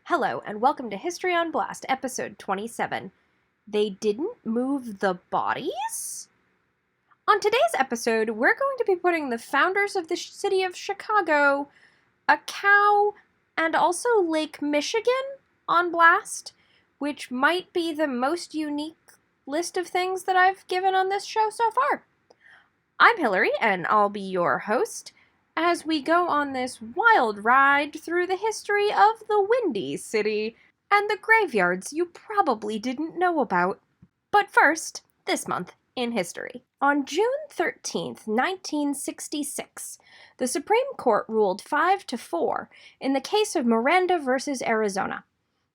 Hello, and welcome to History on Blast, episode 27. They didn't move the bodies? On today's episode, we're going to be putting the founders of the city of Chicago, a cow, and also Lake Michigan on blast, which might be the most unique list of things that I've given on this show so far. I'm Hillary, and I'll be your host as we go on this wild ride through the history of the Windy City and the graveyards you probably didn't know about. But first, this month in history. On June 13th, 1966, the Supreme Court ruled 5-4 in the case of Miranda versus Arizona.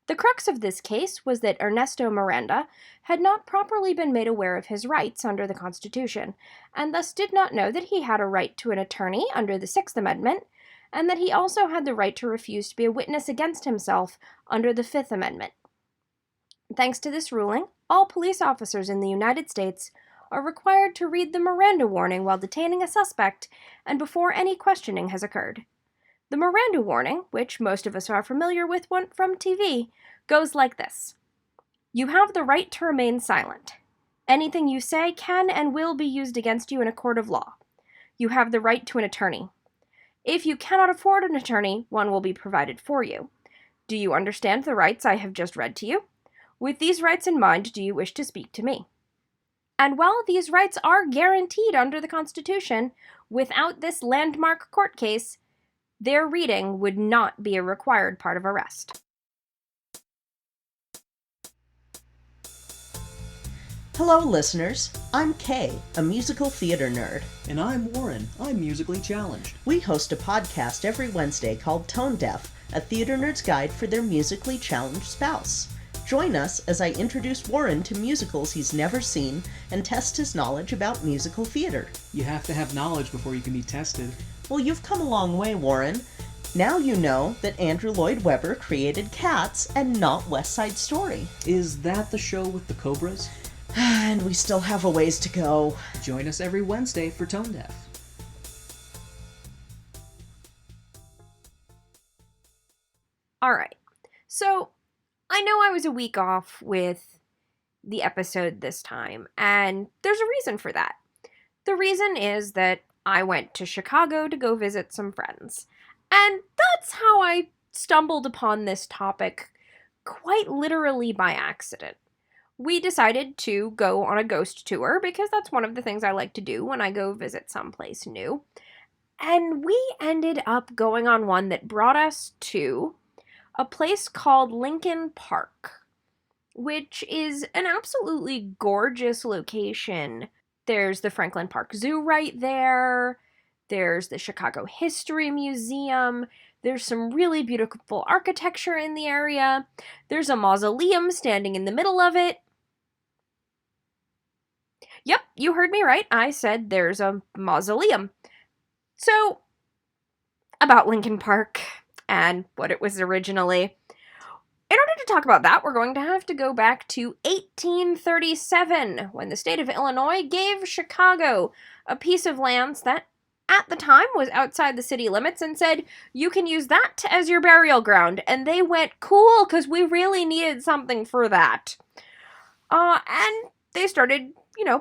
The crux of this case was that Ernesto Miranda had not properly been made aware of his rights under the Constitution, and thus did not know that he had a right to an attorney under the Sixth Amendment, and that he also had the right to refuse to be a witness against himself under the Fifth Amendment. Thanks to this ruling, all police officers in the United States are required to read the Miranda warning while detaining a suspect and before any questioning has occurred. The Miranda warning, which most of us are familiar with from TV, goes like this. You have the right to remain silent. Anything you say can and will be used against you in a court of law. You have the right to an attorney. If you cannot afford an attorney, one will be provided for you. Do you understand the rights I have just read to you? With these rights in mind, do you wish to speak to me? And while these rights are guaranteed under the Constitution, without this landmark court case, their reading would not be a required part of arrest. Hello, listeners. I'm Kay, a musical theater nerd. And I'm Warren. I'm musically challenged. We host a podcast every Wednesday called Tone Deaf, a theater nerd's guide for their musically challenged spouse. Join us as I introduce Warren to musicals he's never seen and test his knowledge about musical theater. You have to have knowledge before you can be tested. Well, you've come a long way, Warren. Now you know that Andrew Lloyd Webber created Cats and not West Side Story. Is that the show with the Cobras? And we still have a ways to go. Join us every Wednesday for Tone Deaf. Alright, so I know I was a week off with the episode this time, and there's a reason for that. The reason is that I went to Chicago to go visit some friends, and that's how I stumbled upon this topic quite literally by accident. We decided to go on a ghost tour because that's one of the things I like to do when I go visit someplace new, and we ended up going on one that brought us to a place called Lincoln Park, which is an absolutely gorgeous location. There's the Franklin Park Zoo right there. There's the Chicago History Museum. There's some really beautiful architecture in the area. There's a mausoleum standing in the middle of it. Yep, you heard me right. I said there's a mausoleum. So, about Lincoln Park and what it was originally. In order to talk about that, we're going to have to go back to 1837, when the state of Illinois gave Chicago a piece of land that, at the time, was outside the city limits and said, you can use that as your burial ground. And they went, cool, because we really needed something for that. And they started,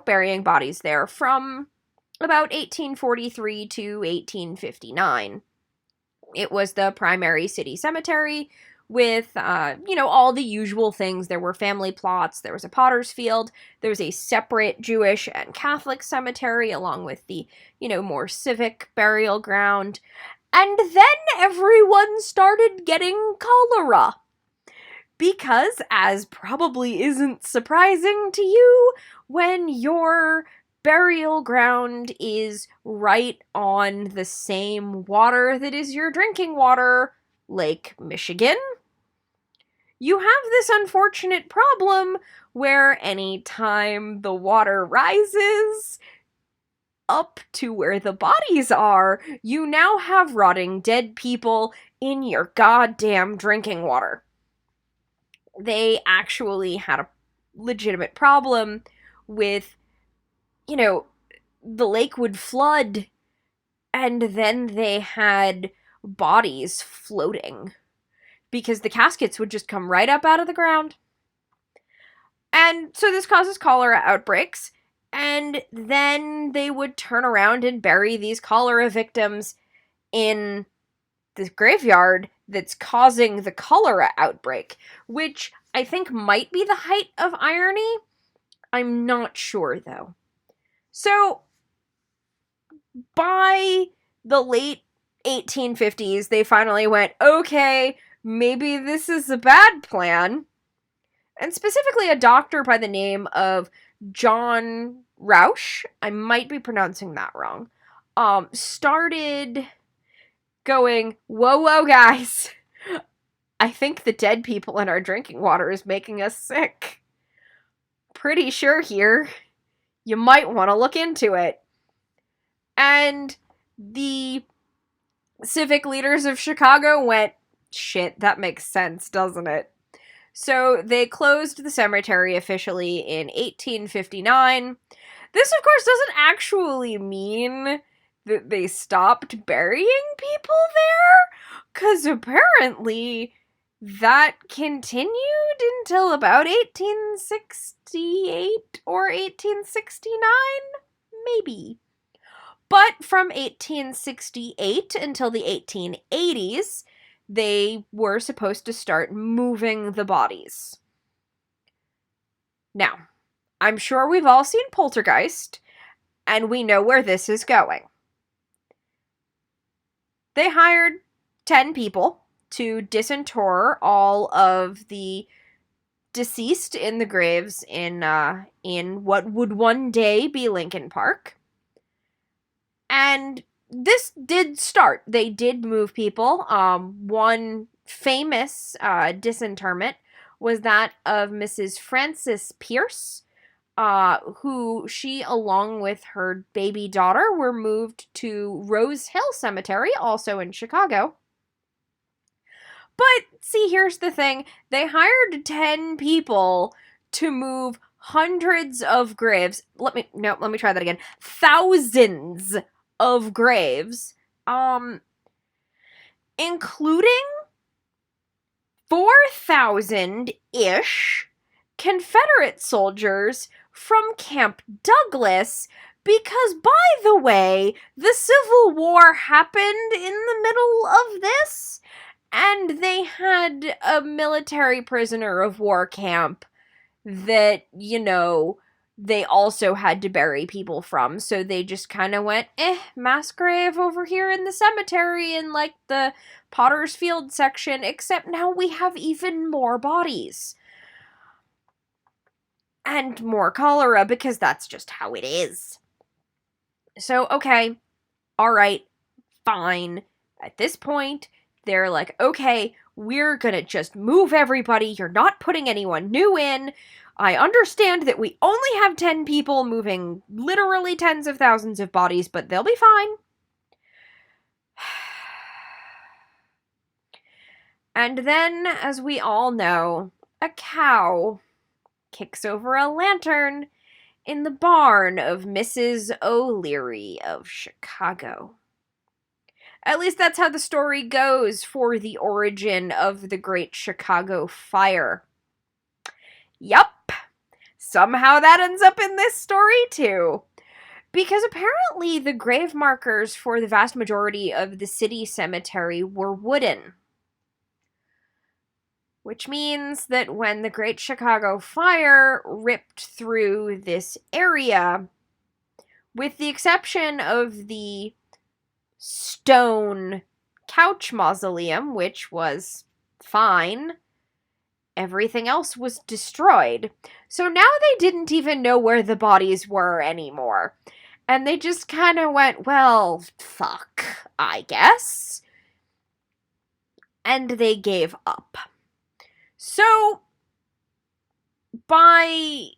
burying bodies there from about 1843 to 1859. It was the primary city cemetery with, all the usual things. There were family plots, there was a potter's field, there was a separate Jewish and Catholic cemetery along with the, more civic burial ground. And then everyone started getting cholera. Because, as probably isn't surprising to you, when your burial ground is right on the same water that is your drinking water, Lake Michigan, you have this unfortunate problem where any time the water rises up to where the bodies are, you now have rotting dead people in your goddamn drinking water. They actually had a legitimate problem with, the lake would flood, and then they had bodies floating because the caskets would just come right up out of the ground. And so this causes cholera outbreaks, and then they would turn around and bury these cholera victims in the graveyard that's causing the cholera outbreak, which I think might be the height of irony. I'm not sure, though. So, by the late 1850s, they finally went, okay, maybe this is a bad plan. And specifically a doctor by the name of John Rausch, I might be pronouncing that wrong, started going, whoa, guys, I think the dead people in our drinking water is making us sick. Pretty sure here, you might want to look into it. And the civic leaders of Chicago went, shit, that makes sense, doesn't it? So they closed the cemetery officially in 1859. This, of course, doesn't actually mean that they stopped burying people there, because apparently that continued until about 1868 or 1869, maybe. But from 1868 until the 1880s, they were supposed to start moving the bodies. Now, I'm sure we've all seen Poltergeist, and we know where this is going. They hired 10 people to disinter all of the deceased in the graves in what would one day be Lincoln Park. And this did start. They did move people. One famous disinterment was that of Mrs. Frances Pierce, who she, along with her baby daughter, were moved to Rose Hill Cemetery, also in Chicago. But, see, here's the thing. They hired 10 people to move hundreds of graves. Let me try that again. Thousands of graves, including 4,000-ish Confederate soldiers from Camp Douglas, because, by the way, the Civil War happened in the middle of this, and they had a military prisoner of war camp that, they also had to bury people from, so they just kind of went, mass grave over here in the cemetery in, the Potter's Field section, except now we have even more bodies. And more cholera, because that's just how it is. So, okay, alright, fine. At this point, they're like, okay, we're gonna just move everybody, you're not putting anyone new in. I understand that we only have 10 people moving literally tens of thousands of bodies, but they'll be fine. And then, as we all know, a cow kicks over a lantern in the barn of Mrs. O'Leary of Chicago. At least that's how the story goes for the origin of the Great Chicago Fire. Yup. Somehow that ends up in this story too. Because apparently the grave markers for the vast majority of the city cemetery were wooden. Which means that when the Great Chicago Fire ripped through this area, with the exception of the stone couch mausoleum, which was fine, everything else was destroyed. So now they didn't even know where the bodies were anymore. And they just kind of went, well, fuck, I guess. And they gave up. So, by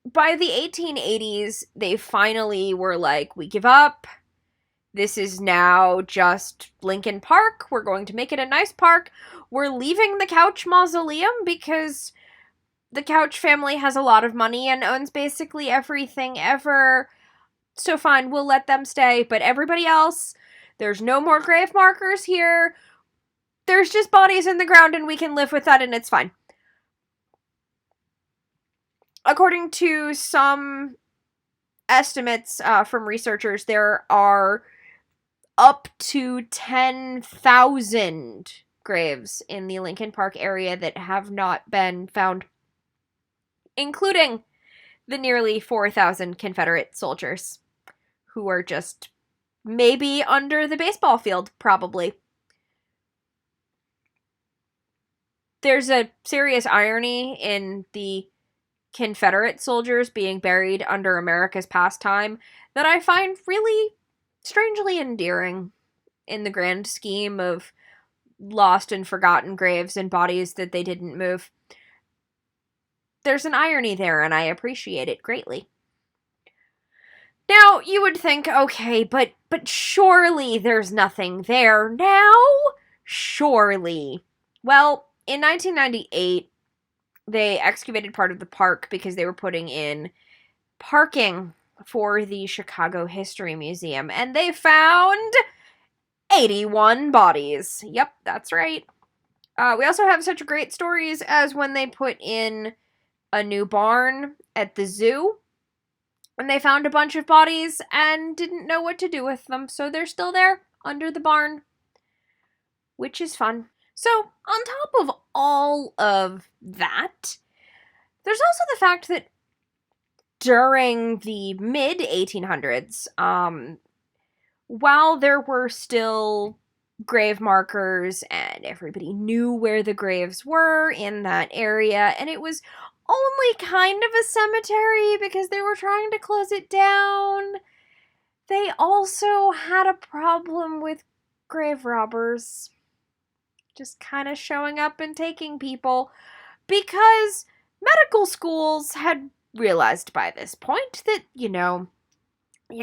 the 1880s, they finally were like, we give up. This is now just Lincoln Park. We're going to make it a nice park. We're leaving the Couch Mausoleum because the Couch family has a lot of money and owns basically everything ever. So fine, we'll let them stay. But everybody else, there's no more grave markers here. there's just bodies in the ground and we can live with that and it's fine. According to some estimates from researchers, there are up to 10,000 graves in the Lincoln Park area that have not been found, including the nearly 4,000 Confederate soldiers who are just maybe under the baseball field, probably. There's a serious irony in the Confederate soldiers being buried under America's pastime that I find really strangely endearing in the grand scheme of lost and forgotten graves and bodies that they didn't move. There's an irony there, and I appreciate it greatly. Now, you would think, okay, but surely there's nothing there now? Surely. Well, in 1998, they excavated part of the park because they were putting in parking for the Chicago History Museum, and they found 81 bodies. Yep, that's right. We also have such great stories as when they put in a new barn at the zoo, and they found a bunch of bodies and didn't know what to do with them, so they're still there under the barn, which is fun. So, on top of all of that, there's also the fact that during the mid-1800s, while there were still grave markers and everybody knew where the graves were in that area, and it was only kind of a cemetery because they were trying to close it down, they also had a problem with grave robbers just kind of showing up and taking people, because medical schools had realized by this point that, you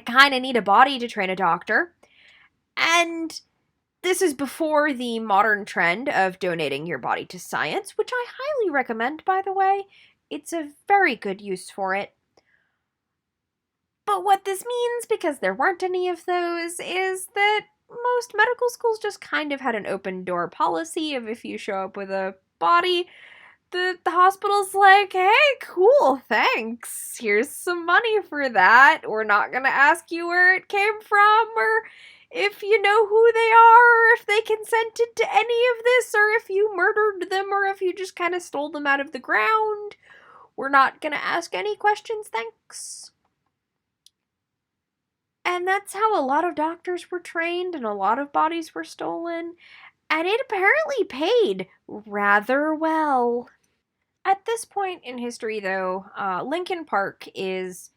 kind of need a body to train a doctor. And this is before the modern trend of donating your body to science, which I highly recommend, by the way. It's a very good use for it. But what this means, because there weren't any of those, is that most medical schools just kind of had an open door policy of if you show up with a body, the hospital's like, hey, cool, thanks. Here's some money for that. We're not going to ask you where it came from, or if you know who they are, or if they consented to any of this, or if you murdered them, or if you just kind of stole them out of the ground. We're not going to ask any questions, thanks. And that's how a lot of doctors were trained and a lot of bodies were stolen. And it apparently paid rather well. At this point in history, though, Lincoln Park is,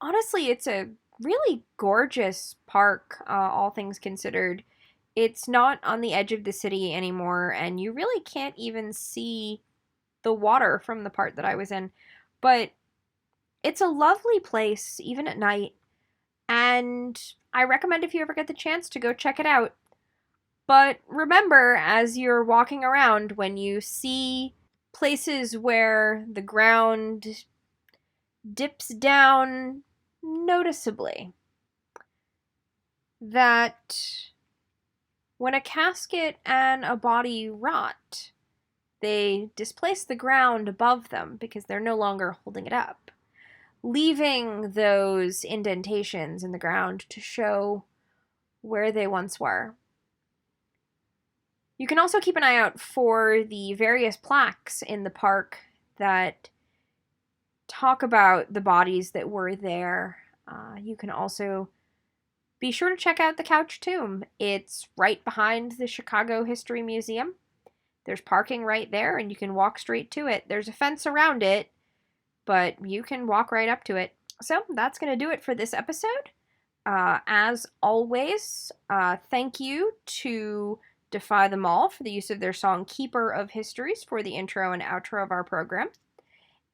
honestly, it's a really gorgeous park, all things considered. It's not on the edge of the city anymore, and you really can't even see the water from the part that I was in. But it's a lovely place, even at night. And I recommend if you ever get the chance to go check it out. But remember, as you're walking around, when you see places where the ground dips down noticeably, that when a casket and a body rot, they displace the ground above them because they're no longer holding it up, leaving those indentations in the ground to show where they once were. You can also keep an eye out for the various plaques in the park that talk about the bodies that were there. You can also be sure to check out the Couch Tomb. It's right behind the Chicago History Museum. There's parking right there, and you can walk straight to it. There's a fence around it, but you can walk right up to it. So that's going to do it for this episode. As always, thank you to Defy Them All for the use of their song Keeper of Histories for the intro and outro of our program.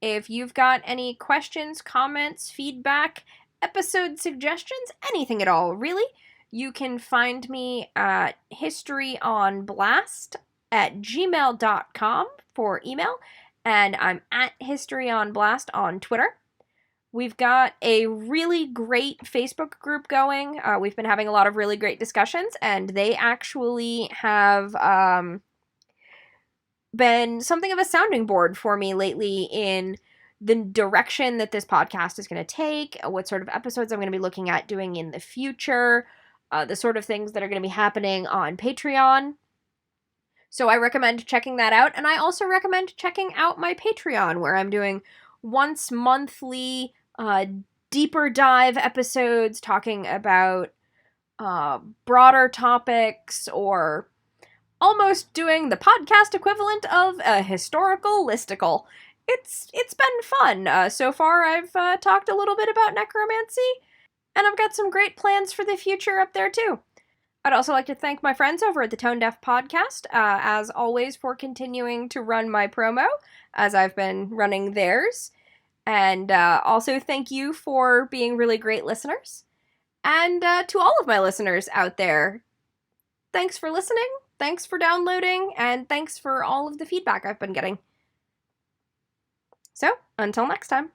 If you've got any questions, comments, feedback, episode suggestions, anything at all, really, you can find me at historyonblast@gmail.com for email, and I'm at historyonblast on Twitter. We've got a really great Facebook group going. We've been having a lot of really great discussions, and they actually have been something of a sounding board for me lately in the direction that this podcast is going to take, what sort of episodes I'm going to be looking at doing in the future, the sort of things that are going to be happening on Patreon. So I recommend checking that out, and I also recommend checking out my Patreon, where I'm doing once monthly deeper dive episodes talking about broader topics, or almost doing the podcast equivalent of a historical listicle. It's been fun. So far, I've talked a little bit about necromancy, and I've got some great plans for the future up there too. I'd also like to thank my friends over at the Tone Deaf Podcast, as always, for continuing to run my promo, as I've been running theirs. And also thank you for being really great listeners. And to all of my listeners out there, thanks for listening, thanks for downloading, and thanks for all of the feedback I've been getting. So, until next time.